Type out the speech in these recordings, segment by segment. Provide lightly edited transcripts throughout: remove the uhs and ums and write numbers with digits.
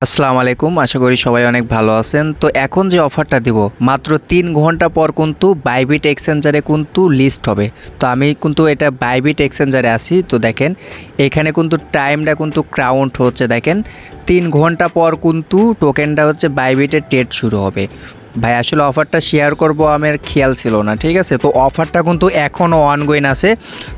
আসসালামু আলাইকুম, আশা করি সবাই অনেক ভালো আছেন। তো এখন যে অফারটা দিব মাত্র 3 ঘন্টা পর কিন্তু বাইবিট এক্সচেঞ্জারে কিন্তু লিস্ট হবে। তো আমি কিন্তু এটা বাইবিট এক্সচেঞ্জারে আসি। তো দেখেন এখানে কিন্তু টাইমটা কিন্তু কাউন্ট হচ্ছে। দেখেন 3 ঘন্টা পর কিন্তু টোকেনটা হচ্ছে বাইবিটের ট্রেড শুরু হবে। ভাই আসলে অফারটা শেয়ার করব আমার খেয়াল ছিল না, ঠিক আছে। তো অফারটা কিন্তু এখনও অনগোয়িং আছে।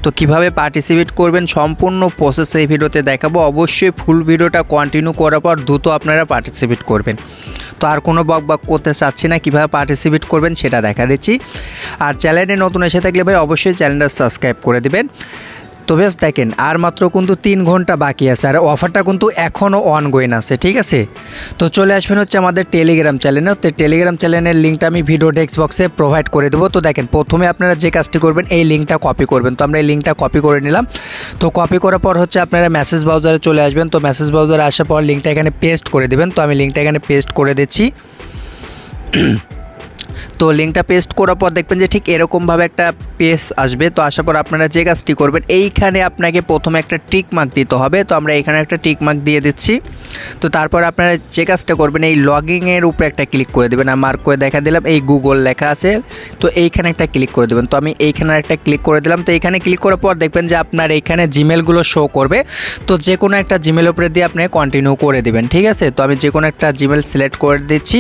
তো কিভাবে পার্টিসিপেট করবেন সম্পূর্ণ প্রসেস এই ভিডিওতে দেখাবো। অবশ্যই ফুল ভিডিওটা কন্টিনিউ করার পর দ্রুত আপনারা পার্টিসিপেট করবেন। তো আর কোনো বকবক করতে চাচ্ছি না, কীভাবে পার্টিসিপেট করবেন সেটা দেখা দিচ্ছি। আর চ্যানেলে নতুন এসে থাকলে ভাই অবশ্যই চ্যানেলটা সাবস্ক্রাইব করে দিবেন। তো বেশ দেখেন আর মাত্র কিন্তু 3 ঘন্টা বাকি আছে, আর অফারটা কিন্তু এখনও অনগোয়িং আছে, ঠিক আছে। তো চলে আসবেন হচ্ছে আমাদের টেলিগ্রাম চ্যানেলে। তো টেলিগ্রাম চ্যানেলের লিঙ্কটা আমি ভিডিও ডেস্ক বক্সে প্রোভাইড করে দেবো। তো দেখেন প্রথমে আপনারা যে কাজটি করবেন এই লিঙ্কটা কপি করবেন। তো আমরা এই লিঙ্কটা কপি করে নিলাম। তো কপি করার পর হচ্ছে আপনারা মেসেজ ব্রাউজারে চলে আসবেন। তো মেসেজ ব্রাউজারে আসার পর লিঙ্কটা এখানে পেস্ট করে দেবেন। তো আমি লিঙ্কটা এখানে পেস্ট করে দিচ্ছি। তো লিঙ্কটা পেস্ট করার পর দেখবেন যে ঠিক এরকমভাবে একটা পেজ আসবে। তো আসার পর আপনারা যে কাজটি করবেন এইখানে আপনাকে প্রথমে একটা টিক মার্ক দিতে হবে। তো আমরা এখানে একটা টিক মার্ক দিয়ে দিচ্ছি। তো তারপর আপনারা যে কাজটা করবেন এই লগইনের উপরে একটা ক্লিক করে দেবেন। আমি মার্ক করে দেখা দিলাম এই গুগল লেখা আছে, তো এইখানে একটা ক্লিক করে দেবেন। তো আমি এইখানে একটা ক্লিক করে দিলাম। তো এইখানে ক্লিক করার পর দেখবেন যে আপনার এইখানে জিমেলগুলো শো করবে। তো যে কোনো একটা জিমেল উপরে দিয়ে আপনি কন্টিনিউ করে দেবেন, ঠিক আছে। তো আমি যে কোনো একটা জিমেল সিলেক্ট করে দিচ্ছি।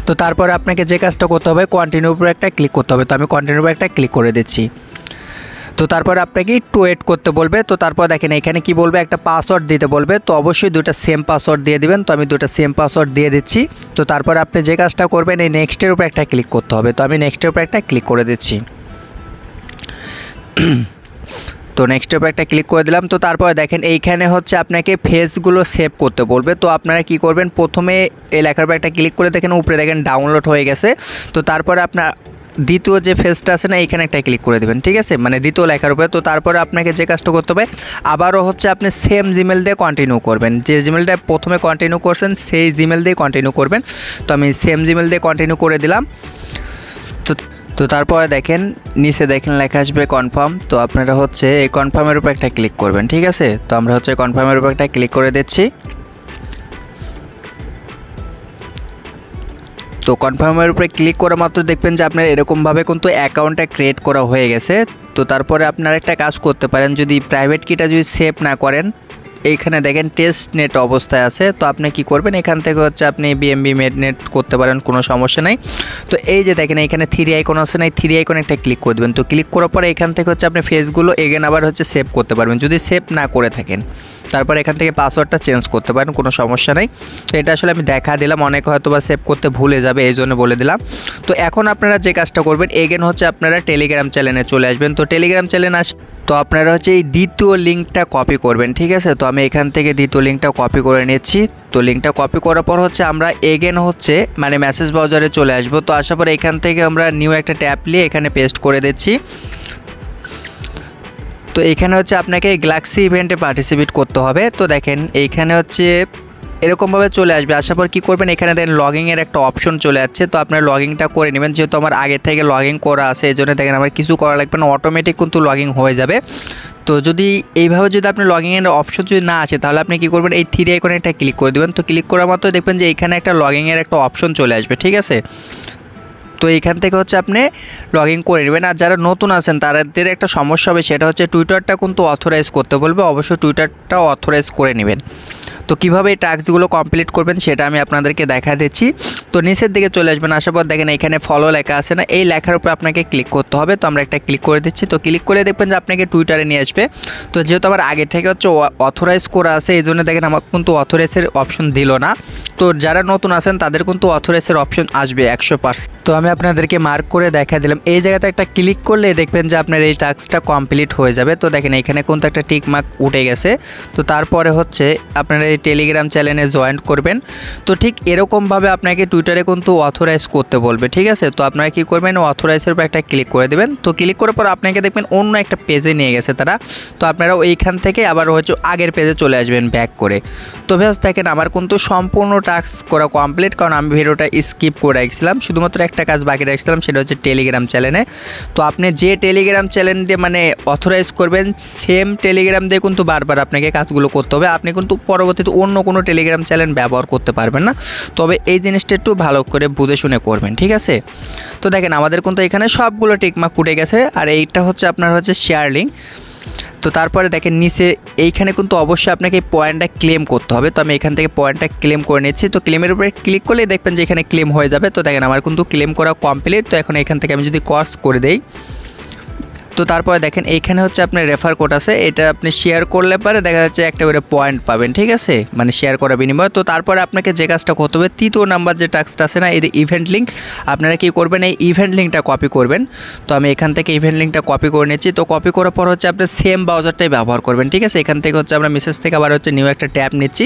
তো তারপর আপনাকে যে কাজটা করতে হবে কন্টিনিউ উপরে একটা ক্লিক করতে হবে। তো আমি কন্টিনিউ উপরে একটা ক্লিক করে দিচ্ছি। তো তারপর আপনাকে একটু ওয়েট করতে বলবে। তো তারপর দেখেন এখানে কি বলবে, একটা পাসওয়ার্ড দিতে বলবে। তো অবশ্যই দুটো সেম পাসওয়ার্ড দিয়ে দিবেন। তো আমি দুটো সেম পাসওয়ার্ড দিয়ে দিচ্ছি। তো তারপর আপনি যে কাজটা করবেন এই নেক্সটের উপরে একটা ক্লিক করতে হবে। তো আমি নেক্সটের উপরে একটা ক্লিক করে দিচ্ছি। তো নেক্সট উপরে একটা ক্লিক করে দিলাম। তো তারপরে দেখেন এইখানে হচ্ছে আপনাকে ফেজগুলো সেভ করতে বলবে। তো আপনারা কি করবেন প্রথমে এই লেখার উপরে একটা ক্লিক করে দেখেন উপরে দেখেন ডাউনলোড হয়ে গেছে। তো তারপরে আপনার দ্বিতীয় যে ফেজটা আছে না এইখানে একটা ক্লিক করে দেবেন, ঠিক আছে, মানে দ্বিতীয় লেখার উপরে। তো তারপরে আপনাকে যে কাজটা করতে হবে আবারও হচ্ছে আপনি সেম জিমেল দিয়ে কন্টিনিউ করবেন। যে জিমেলটা প্রথমে কন্টিনিউ করছেন সেই জিমেল দিয়ে কন্টিনিউ করবেন। তো আমি সেম জিমেল দিয়ে কন্টিনিউ করে দিলাম। তো তারপরে দেখেন নিচে দেখেন লেখা আসবে কনফার্ম। তো আপনারা হচ্ছে এই কনফার্মের উপর একটা ক্লিক করবেন, ঠিক আছে। তো আমরা হচ্ছে কনফার্মের উপর একটা ক্লিক করে দিচ্ছি। তো কনফার্মের উপরে ক্লিক করা মাত্র দেখবেন যে আপনার এরকমভাবে কিন্তু অ্যাকাউন্টটা ক্রিয়েট করা হয়ে গেছে। তো তারপরে আপনারা একটা কাজ করতে পারেন, যদি প্রাইভেট কিটা যদি সেভ না করেন এইখানে দেখেন টেস্ট নেট অবস্থায় আছে। তো আপনি কি করবেন এখান থেকে হচ্ছে আপনি বিএমবি নেট করতে পারেন, কোনো সমস্যা নাই। তো এই যে দেখেন এখানে 3 আইকন আছে না, এই 3 আইকনে একটা ক্লিক করে দেবেন। তো ক্লিক করার পরে এখান থেকে হচ্ছে আপনি ফেসগুলো এগেন আবার হচ্ছে সেভ করতে পারবেন যদি সেভ না করে থাকেন। তারপর এখান থেকে পাসওয়ার্ডটা চেঞ্জ করতে পারেন, কোনো সমস্যা নাই। তো এটা আসলে আমি দেখা দিলাম, অনেকে হয়তো বা সেভ করতে ভুলে যাবে এই জন্য বলে দিলাম। তো এখন আপনারা যে কাজটা করবেন এগেন হচ্ছে আপনারা টেলিগ্রাম চ্যানেলে চলে আসবেন। তো টেলিগ্রাম চ্যানেল তো আপনারা হচ্ছে এই দ্বিতীয় লিঙ্কটা কপি করবেন, ঠিক আছে। তো আমি এখান থেকে দ্বিতীয় লিঙ্কটা কপি করে নিচ্ছি। তো লিঙ্কটা কপি করার পর হচ্ছে আমরা এগেন হচ্ছে মানে মেসেজ ব্রাউজারে চলে আসবো। তো আসার পর এখান থেকে আমরা নিউ একটা ট্যাব নিয়ে এখানে পেস্ট করে দিচ্ছি। তো এখানে হচ্ছে আপনাকে গ্যালাক্সি ইভেন্টে পার্টিসিপেট করতে হবে। তো দেখেন এইখানে হচ্ছে এরকমভাবে চলে আসবে। আসার পর কী করবেন এখানে দেখেন লগইনের একটা অপশন চলে যাচ্ছে। তো আপনার লগইনটা করে নেবেন, যেহেতু আমার আগে থেকে লগইন করা আছে এই জন্য দেখেন আমার কিছু করা লাগবে না, অটোমেটিক কিন্তু লগইন হয়ে যাবে। তো যদি এইভাবে যদি আপনি লগইনের অপশন যদি না আসে তাহলে আপনি কী করবেন এই 3 আইকনে একটা ক্লিক করে দেবেন। তো ক্লিক করার মাত্র দেখবেন যে এইখানে একটা লগইনের একটা অপশন চলে আসবে, ঠিক আছে। তো এইখান থেকে হচ্ছে আপনি লগ ইন করে নেবেন। আর যারা নতুন আছেন তাদের একটা সমস্যা হবে, সেটা হচ্ছে টুইটারটা কিন্তু অথরাইজ করতে বলবে, অবশ্যই টুইটারটাও অথরাইজ করে নেবেন। তো কীভাবে এই টাস্কগুলো কমপ্লিট করবেন সেটা আমি আপনাদেরকে দেখা দিচ্ছি। তো নিচের দিকে চলে আসবেন, আসার পর দেখেন এখানে ফলো লেখা আছে না, এই লেখার উপর আপনাকে ক্লিক করতে হবে। তো আমরা একটা ক্লিক করে দিচ্ছি। তো ক্লিক করে দেখবেন যে আপনাকে টুইটারে নিয়ে আসবে। তো যেহেতু আমার আগে থেকে হচ্ছে অথরাইজ করা আছে এই জন্য দেখেন আমার কিন্তু অথরাইজের অপশন দিল না। তো যারা নতুন আছেন তাদের কিন্তু অথরাইজের অপশন আসবে 100%। তো আমি আপনাদেরকে মার্ক করে দেখা দিলাম, এই জায়গাতে একটা ক্লিক করলে দেখবেন যে আপনার এই টাস্কটা কমপ্লিট হয়ে যাবে। তো দেখেন এখানে কিন্তু একটা টিক মার্ক উঠে গেছে। তো তারপরে হচ্ছে আপনারা এই টেলিগ্রাম চ্যানেলে জয়েন করবেন। তো ঠিক এরকমভাবে আপনাকে টুইটারে কিন্তু অথরাইজ করতে বলবে, ঠিক আছে। তো আপনারা কী করবেন অথরাইজের উপর একটা ক্লিক করে দেবেন। তো ক্লিক করার পর আপনাকে দেখবেন অন্য একটা পেজে নিয়ে গেছে তারা। তো আপনারা ওইখান থেকে আবার হচ্ছে আগের পেজে চলে আসবেন ব্যাক করে। তো বেশ দেখেন আমার কিন্তু সম্পূর্ণ টাস্ক করা কমপ্লিট, কারণ আমি ভিডিওটা স্কিপ করে রাখছিলাম, শুধুমাত্র একটা একটা কাজ বাকি রাখছিলাম, সেটা হচ্ছে টেলিগ্রাম চ্যানেলে। তো আপনি যে টেলিগ্রাম চ্যানেল দিয়ে মানে অথরাইজ করবেন, সেম টেলিগ্রাম দিয়ে কিন্তু বারবার আপনাকে কাজগুলো করতে হবে। আপনি কিন্তু পরবর্তীতে অন্য কোনো টেলিগ্রাম চ্যানেল ব্যবহার করতে পারবেন না। তবে এই জিনিসটা একটু ভালো করে বুঝে শুনে করবেন, ঠিক আছে? তো দেখেন আমাদের কিন্তু এখানে সবগুলো টিকমার্ক উঠে গেছে। আর এইটা হচ্ছে আপনার হচ্ছে শেয়ার লিঙ্ক। তো তারপরে দেখেন নিচে এইখানে কিন্তু অবশ্যই আপনাকে এই পয়েন্টটা ক্লেম করতে হবে। তো আমি এখান থেকে পয়েন্টটা ক্লেম করে নিচ্ছি। তো ক্লেমের উপরে ক্লিক করলেই দেখবেন যে এখানে ক্লেম হয়ে যাবে। তো দেখেন আমার কিন্তু ক্লেম করা কমপ্লিট। তো এখন এখান থেকে আমি যদি কর্স করে দেই, তো তারপরে দেখেন এইখানে হচ্ছে আপনার রেফার কোড আছে, এটা আপনি শেয়ার করলে পরে দেখা যাচ্ছে একটা করে পয়েন্ট পাবেন, ঠিক আছে, মানে শেয়ার করার বিনিময়ে। তো তারপরে আপনাকে যে কাজটা করতে হবে, তৃতীয় নাম্বার যে টাস্কটা আছে না, এই ইভেন্ট লিঙ্ক, আপনারা কি করবেন, এই ইভেন্ট লিঙ্কটা কপি করবেন। তো আমি এখান থেকে ইভেন্ট লিঙ্কটা কপি করে নিচ্ছি। তো কপি করার পর হচ্ছে আপনি সেম ব্রাউজারটাই ব্যবহার করবেন, ঠিক আছে। এখান থেকে হচ্ছে আমরা মেসেজ থেকে আবার হচ্ছে নিউ একটা ট্যাব নিচ্ছি।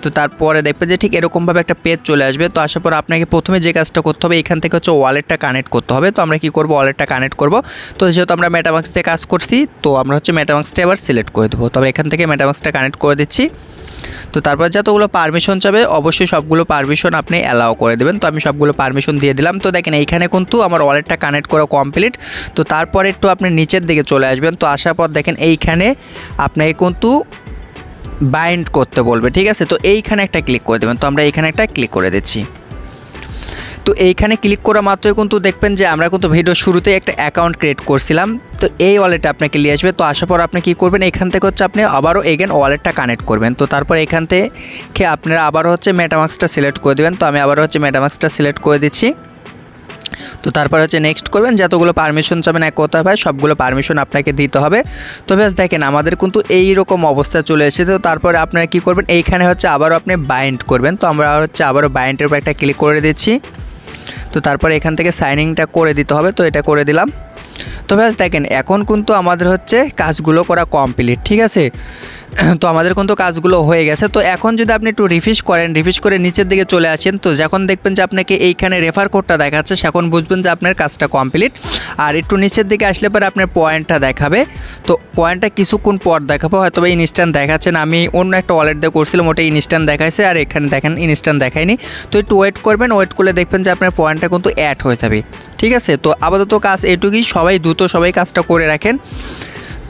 তো তারপরে দেখবেন যে ঠিক এরকমভাবে একটা পেজ চলে আসবে। তো আসার পর আপনাকে প্রথমে যে কাজটা করতে হবে, এখান থেকে হচ্ছে ওয়ালেটটা কানেক্ট করতে হবে। তো আমরা কি করব, ওয়ালেটটা কানেক্ট করব। তো যেহেতু আমরা মেটামাক্স থেকে কাজ করছি, তো আমরা হচ্ছে মেটামাক্সটা এবার সিলেক্ট করে দেবো। তবে এখান থেকে মেটামাক্সটা কানেক্ট করে দিচ্ছি। তো তারপর যতগুলো পারমিশন চাবে অবশ্যই সবগুলো পারমিশন আপনি অ্যালাউ করে দেবেন। তো আমি সবগুলো পারমিশন দিয়ে দিলাম। তো দেখেন এইখানে কিন্তু আমার ওয়ালেটটা কানেক্ট করা কমপ্লিট। তো তারপরে একটু আপনি নিচের দিকে চলে আসবেন। তো আসার পর দেখেন এইখানে আপনাকে কিন্তু বাইন্ড করতে বলবে, ঠিক আছে। তো এইখানে একটা ক্লিক করে দেবেন। তো আমরা এইখানে একটা ক্লিক করে দিচ্ছি। তো এইখানে ক্লিক করা মাত্রই কিন্তু দেখবেন যে আমরা কিন্তু ভিডিও শুরুতেই একটা অ্যাকাউন্ট ক্রিয়েট করছিলাম। তো এই ওয়ালেটটা আপনাকে নিয়ে আসবে। তো আসার পর আপনি কী করবেন, এখান থেকে হচ্ছে আপনি আবারও এগেন ওয়ালেটটা কানেক্ট করবেন। তো তারপর এখান থেকে আপনারা আবারও হচ্ছে মেটামাক্সটা সিলেক্ট করে দেবেন। তো আমি আবারও হচ্ছে মেটামাক্সটা সিলেক্ট করে দিচ্ছি। তো তারপর হচ্ছে নেক্সট করবেন, যতগুলো পারমিশন চাবেন এক কথা ভাই সবগুলো পারমিশন আপনাকে দিতে হবে। তো ব্যাস দেখেন আমাদের কিন্তু এইরকম অবস্থা চলে এসেছে। তো তারপরে আপনারা কী করবেন, এইখানে হচ্ছে আবারও আপনি বাইন্ড করবেন। তো আমরা হচ্ছে আবারও বাইন্ডের উপর একটা ক্লিক করে দিচ্ছি। তো তারপরে এখান থেকে সাইনিংটা করে দিতে হবে। তো এটা করে দিলাম। তো ব্যাস দেখেন এখন কিন্তু আমাদের হচ্ছে কাজগুলো করা কমপ্লিট, ঠিক আছে। তো আমাদের কিন্তু কাজগুলো হয়ে গেছে। তো এখন যদি আপনি একটু রিফ্রেশ করেন, রিফ্রেশ করে নিচের দিকে চলে আসেন, তো যখন দেখবেন যে আপনাকে এইখানে রেফার কোডটা দেখাচ্ছে, তখন বুঝবেন যে আপনার কাজটা কমপ্লিট। আর একটু নিচের দিকে আসলে পরে আপনার পয়েন্টটা দেখাবে। তো পয়েন্টটা কিছুক্ষণ পর দেখাবো, হয়তো বা ইনস্ট্যান্ট দেখাচ্ছে না। আমি অন্য একটা ওয়ালেট দিয়ে করছিলাম, ওটা ইনস্ট্যান্ট দেখাইছে, আর এখানে দেখেন ইনস্ট্যান্ট দেখায়নি। তো একটু ওয়েট করবেন, ওয়েট করলে দেখবেন যে আপনার পয়েন্টটা কিন্তু অ্যাড হয়ে যাবে, ঠিক আছে। তো আপাতত কাজ এটুকুই, সবাই দ্রুত সবাই কাজটা করে রাখেন।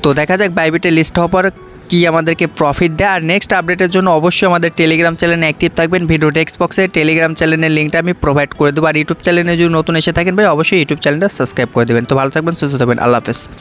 তো দেখা যাক বাইবিটে লিস্ট হওয়ার পর কি আমাদেরকে প্রফিট দেয়। আর নেক্সট আপডেটের জন্য অবশ্যই আমাদের টেলিগ্রাম চ্যানেলে অ্যাক্টিভ থাকবেন। ভিডিও টেক্সট বক্সে টেলিগ্রাম চ্যানেলের লিঙ্কটা আমি প্রোভাইড করে দেবো। আর ইউটিউব চ্যানেলে যদি নতুন এসে থাকেন ভাই অবশ্যই ইউটিউব চ্যানেলটা সাবস্ক্রাইব করে দেবেন। তো ভালো থাকবেন, সুস্থ থাকবেন, আল্লাহ হাফেজ।